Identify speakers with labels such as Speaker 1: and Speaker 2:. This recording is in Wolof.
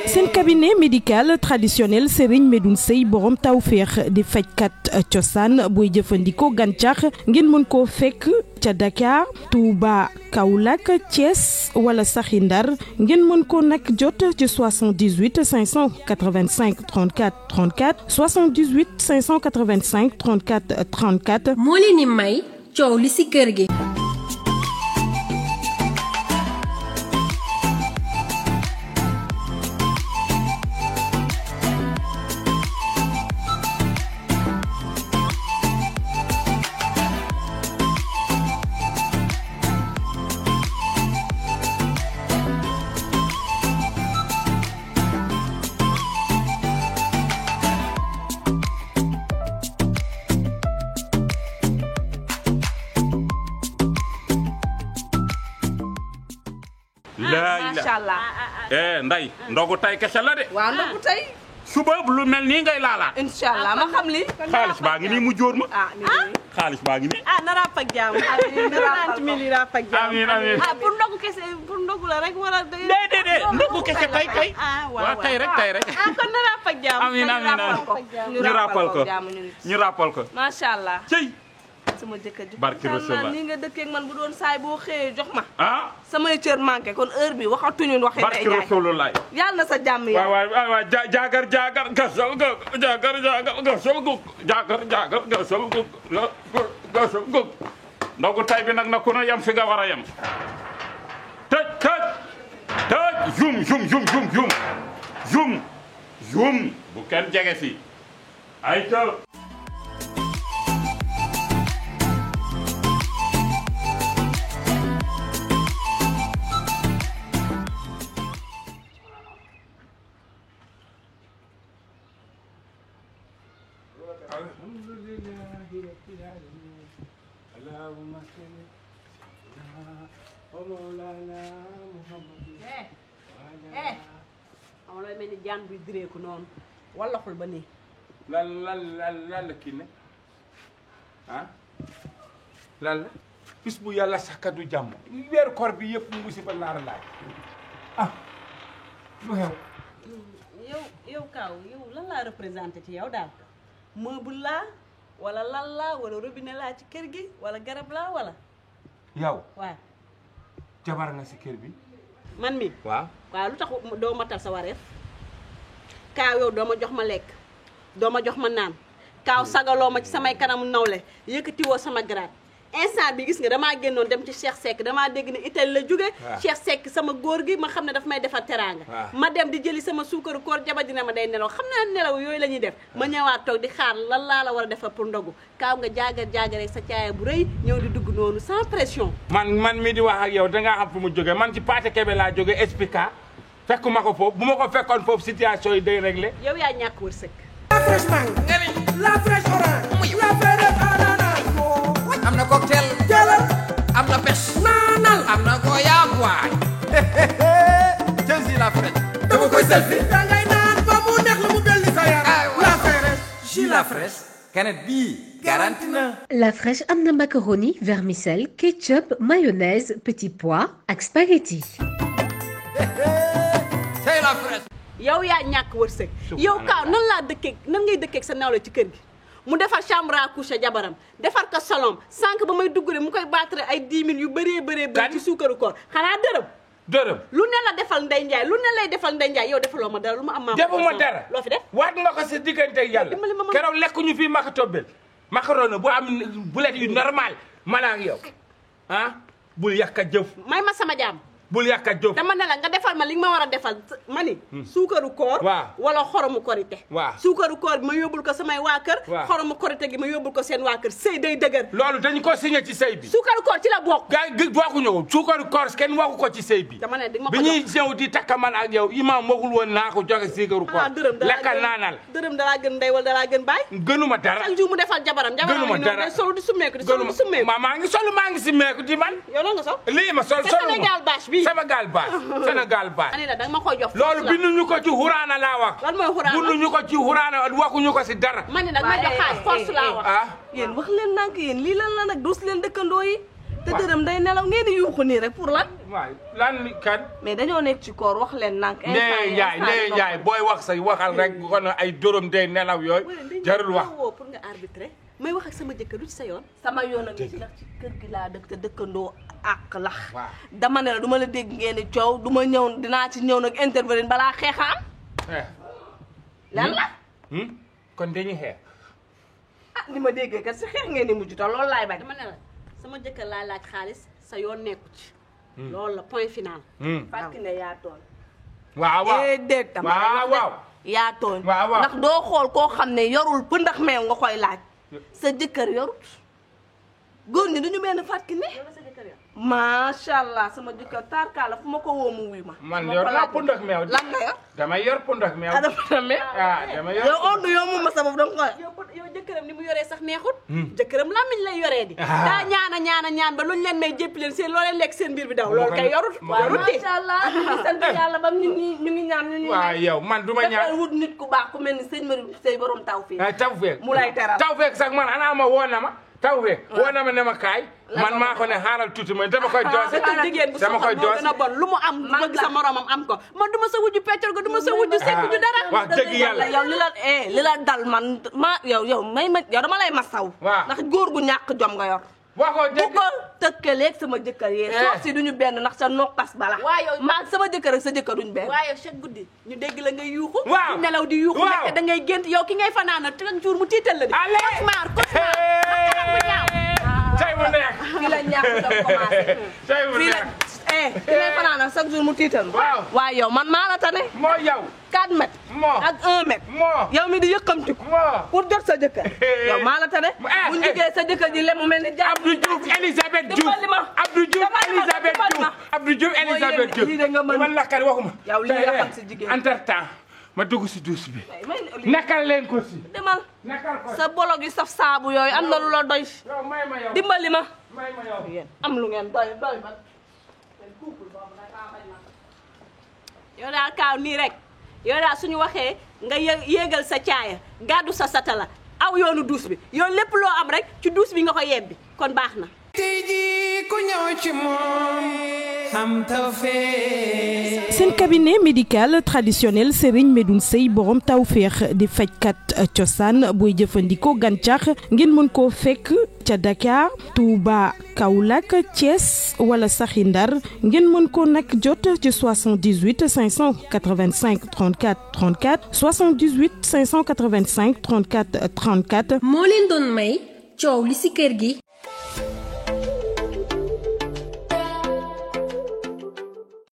Speaker 1: seen cabinet médical traditionnel Serigne Medoune Sey borom tawféex di fajkat cosaan booy jëfandikoo gàncax ngeen mën koo fekk ca Dakar Touba Kaolack Thiès wala saxi Ndar ngeen mën ko nag jot ci 78 585 34 34 78 585 34 34
Speaker 2: moo leen di may coow li ci kër gi.
Speaker 3: Machallah nday ndogu tay kessa la de
Speaker 4: waaw ndogu tay
Speaker 3: suba lu mel nii ngay laalaat
Speaker 4: inshallah ma xam li
Speaker 3: xaalis baa ngi nii mu jóor ma xaalis baa ngi nii
Speaker 4: na rap ak jaam 30 000 rap ak jaam
Speaker 3: amiin
Speaker 4: pour ndogu kesse pour ndogu la rek wala
Speaker 3: déedéet ndogu kesse tay waaw tay rek
Speaker 4: kon na rap ak jaam
Speaker 3: amiin ñu rappal ko
Speaker 4: machallah
Speaker 3: cey
Speaker 4: sama jëkkër ji
Speaker 3: barki Rasulullah
Speaker 4: ni nga dëkk ak man bu doon saay boo xëyee jox ma
Speaker 3: samay
Speaker 4: cër manqué kon heure bi waxatuñu waxee day
Speaker 3: barki Rasulullah
Speaker 4: yàlla na sa jàmm ya
Speaker 3: waaw jaagar gasal go jaagar gasal go gasal go ndogu tay bi nag na ku na yam fi nga war a yam tëj zoom bu kenn jege fi ay ta
Speaker 4: amaloy mel ni jaan buy direeku noonu wala xul ba nii
Speaker 3: lan la kii ne lan la bis bu yàlla sàkka du jàmm weeru koor bi yëpp mu musiba naara laaj lu xew
Speaker 4: yow Kaaw yow lan laa représenté ci yow daal meuble laa wala lan laa wala robinet laa ci kër gi wala garab laa wala
Speaker 3: yow
Speaker 4: waaw
Speaker 3: jabar nga si kër bi
Speaker 4: man mi
Speaker 3: waaw
Speaker 4: lu tax doo matal sa wareef Kaaw yow doo ma jox ma lekk doo ma jox ma naan Kaaw sagaloo ma ci samay kanamu nawle yëkkatiwoo sama grade instant bi gis nga damaa génnoon dem ci Cheikh Seck damaa dégg ne Italie la jóge Cheikh Seck sama góor gi ma xam ne daf may defar teraanga ma dem di jëli sama suukaru koor jaba dina ma day nelaw xam naa nelaw yooyu la ñuy def ma ñëwaat toog di xaar lan laa la war a defar pour ndogu Kaaw nga jaagar sa caaya bu rëy ñëw di dugg noonu sans pression
Speaker 3: man mi di wax ak yow dangaa am fu mu jóge man ci Pathé Kébé laa jóge explica fekkuma ko foofu bu ma ko fekkoon foofu situation yi day réglé
Speaker 4: yow yaa ñàkk wërsëg
Speaker 5: la fraîche orange la fraîche ananas am na cocktail jëlal am na pêche naanal am na goyaab waay jël la fraîche dama koy selfie dangay naan ba mu neex la mu belli sa yaram la fraîche la fraîche kanet bii garanti na
Speaker 2: La fraîche am na macaroni vermicelle ketchup mayonnaise petit pois ak spaghetti
Speaker 5: c'est la fraîche
Speaker 4: yow yaa ñàkk wërsëg yow Kaaw nan ngay dëkkee sa nawle ci kër gi mu defar chambre à coucher jabaram defar ko salon sànq ba may dugg mu koy battre ay 10 000 yu bëree ci suukaru koor xanaa dërëm lu ne la defal Ndeye Ndiaye lu ne lay defal Ndeye Ndiaye yow defaloo ma dara lu ma am ma
Speaker 3: defuma dara
Speaker 4: loo fi def
Speaker 3: waat nga ko sa diggante ak yàlla keroog lekkuñu fii maka tobbel macaroni bu am bulet yu normal mala ak yow bul yàq a jëf
Speaker 4: may ma sama jaam
Speaker 3: bul yàq a jëf
Speaker 4: dama ne la nga defal ma li nga ma war a defal ma ni suukaru koor wala xoromu korité suukaru koor bi ma yóbbul ko samay waa kër xoromu korité gi ma yóbbul ko seen waa kër sëy day dëgër
Speaker 3: loolu dañu ko signé ci sëy bi
Speaker 4: suukaru koor ci la bokk
Speaker 3: gaa yi bokkuñu ko suukaru koor kenn waxu ko ci sëy bi
Speaker 4: dama ne di ma ko
Speaker 3: bi ñuy ñëw di takka man ak yow imam waxul woon naa ko joxe suukaru koor lekkal naanal
Speaker 4: dërëm dalaa gën ndey wala dalaa gën baay
Speaker 3: gënuma dara
Speaker 4: chaque jour mu defal jabaram
Speaker 3: gënuma dara
Speaker 4: solo di summeeku
Speaker 3: maa ngi solo maa ngi simmeeku di man
Speaker 4: yow lan nga sol
Speaker 3: lii ma sol Sénégal bâche
Speaker 4: ani la danga ma koy jox
Speaker 3: loolu binduñu ko ci xuraana laa wax
Speaker 4: lan mooy xuraana
Speaker 3: binduñu ko ci xuraana waxuñu ko si dara
Speaker 4: man ni nag ma jox xaalis force laa wax yéen wax leen nank yéen lii lan la nag dus leen dëkkandoo yi
Speaker 6: te dërëm day nelaw ngeen di yuuxu nii rek pour lan.
Speaker 3: waay lan kan.
Speaker 6: mais dañoo nekk ci koor wax leen nank.
Speaker 3: Ndeye Ndiaye booy wax say waxal rek kon ay dërëm day nelaw yooyu jarul wax.
Speaker 4: pour nga arbitrer may wax ak sama jëkkër lu ci sa yoon.
Speaker 6: sama yoon ak ci ndax ci kër gi laa dëkk te dëkkandoo ak lax. dama ne la du ma la dégg ngeen di coow du ma ñëw dinaa ci ñëw nag intervenir balaa xeexaam. lan la.
Speaker 3: kon dañuy xeex.
Speaker 6: ah ni ma déggee kat si xeex ngeen di mujj te loolu laay bañ.
Speaker 4: dama ne la sama jëkkër laa laaj xaalis sa yoon nekku ci. loolu la point final.
Speaker 6: fàttali ne yaa tooñ.
Speaker 3: waaw
Speaker 6: déedéet
Speaker 3: waaw
Speaker 6: yaa tooñ.
Speaker 3: waaw
Speaker 6: ndax doo xool koo xam ne yorul pëndax meew nga koy laaj. sa jëkkër yorut. góor ñi duñu benn fàttali ne. macha allah sama jëkkër tarkaala fu ma ko woo mu wuy ma.
Speaker 3: man yor naa pëndax meew.
Speaker 6: lan nga yor.
Speaker 3: damay yor pëndax meew.
Speaker 6: damay yor yow ondu yow mu ma sa bopp danga koy.
Speaker 4: yow jëkkëram ni mu yoree sax neexut. jëkkëram lamiñ lay yoree di. daa ñaan ba luñ leen may jéppi leen seen loo leen lekk seen biir bi daw. loolu kay yorut.
Speaker 6: macha allah ñu ngi sant yàlla ba ñu ngi ñaan ñu.
Speaker 3: waaw yow man du ma ñaan
Speaker 6: wut nit ku baax ku mel ni sëñ Mari Sey borom Tawfeex.
Speaker 3: Tawfeex
Speaker 6: mu lay teral
Speaker 3: Tawfeex sax man ana ma woo na ma. Tawfeex woo na ma ne ma kaay. man maa ko ne xaaral tuuti ma dama koy joose.
Speaker 4: jigéen bu soxla moo gën a bon lu mu am bëgg sa moromam am ko. man du ma sa wujju peccor ko du ma sa wujju sekku ju dara.
Speaker 3: wax dëgg yàlla
Speaker 6: yow li la dal man yow dama lay masaw. ndax góor gu ñàkk jom nga yor.
Speaker 3: waxoo dëgg
Speaker 6: bu ko tëkkaleeg sama jëkkër yee. soof si duñu benn ndax sa nokkas bala.
Speaker 4: waaw
Speaker 6: maa sama jëkkër ak sa jëkkër duñu benn.
Speaker 4: waaye chaque guddi ñu dégg la ngay yuuxu.
Speaker 3: waaw
Speaker 4: di nelaw di yuuxu. nekk da ngay gént yow ki ngay fanaana chaque jour mu tiital la di. cauchemar bu ñaaw.
Speaker 3: tey mu neex.
Speaker 6: fii la ñàkk jom commencé.
Speaker 3: tey mu neex.
Speaker 6: ki ngay fanaana chaque jour mu tiital. waaye yow man maa la tane.
Speaker 3: moo yow.
Speaker 6: 4 mètres. ak 1 mètre. yow mi di yëkkamtiku. pour jot sa jëkkër. yow maa la tane. bu ñu jógee sa jëkkër ji lemu mel ni jàmm.
Speaker 3: Abdou Diouf Elisabeth Diouf Abdou Diouf Elisabeth Diouf Abdou Diouf Elisabeth Diouf
Speaker 6: lii de nga mën
Speaker 3: man lakkar waxuma.
Speaker 6: yow lii nga xam si jigéen
Speaker 3: entre temps ma dugg si douche bi. nakal leen ko si.
Speaker 6: demal
Speaker 3: nakal ko
Speaker 6: sa bolo gi saf saabu yooyu am na lu la doy.
Speaker 3: yow may ma yow
Speaker 6: dimbali ma.
Speaker 3: may ma yow.
Speaker 6: am lu ngeen doy ma.
Speaker 4: yow daal kaaw nii rek yow daal suñu waxee nga yéegal sa caaya gàddu sa satala aw yoonu duus bi yow lépp loo am rek ci duus bi nga ko yebbi kon baax na.
Speaker 5: tey jii ku ñëw ci moom am Tawfeex.
Speaker 1: seen cabinet médical traditionnel Serigne Medoune Sey borom Tawfeex di fajkat cosaan booy jëfandikoo gàncax ngeen mën koo fekk ca Dakar Touba Kaolack Thiès wala saxi Ndar ngeen mën ko nag jot ci 78 585 34 34 78 585 34 34.
Speaker 2: moo leen doon may coow li ci kër gi.